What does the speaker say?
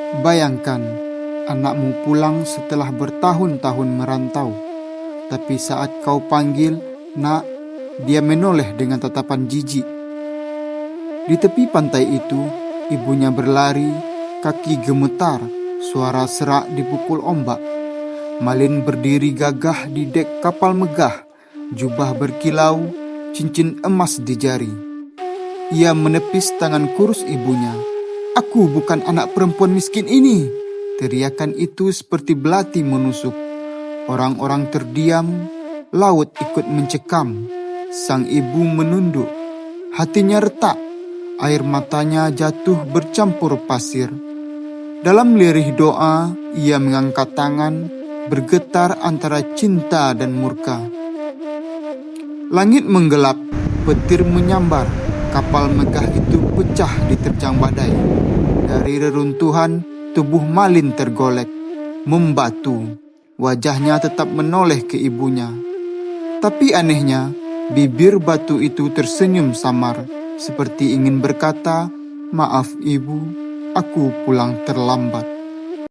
Bayangkan, anakmu pulang setelah bertahun-tahun merantau, tapi saat kau panggil, "Nak," dia menoleh dengan tatapan jijik. Di tepi pantai itu, ibunya berlari, kaki gemetar, suara serak dipukul ombak. Malin berdiri gagah di dek kapal megah, jubah berkilau, cincin emas di jari. Ia menepis tangan kurus ibunya. "Aku bukan anak perempuan miskin ini!" Teriakan itu seperti belati menusuk. Orang-orang terdiam, laut ikut mencekam. Sang ibu menunduk. Hatinya retak, air matanya jatuh bercampur pasir. Dalam lirih doa, ia mengangkat tangan, bergetar antara cinta dan murka. Langit menggelap, petir menyambar, kapal megah itu pecah diterjang badai. Dari reruntuhan, tubuh Malin tergolek, membatu. Wajahnya tetap menoleh ke ibunya. Tapi anehnya, bibir batu itu tersenyum samar, seperti ingin berkata, "Maaf ibu, aku pulang terlambat."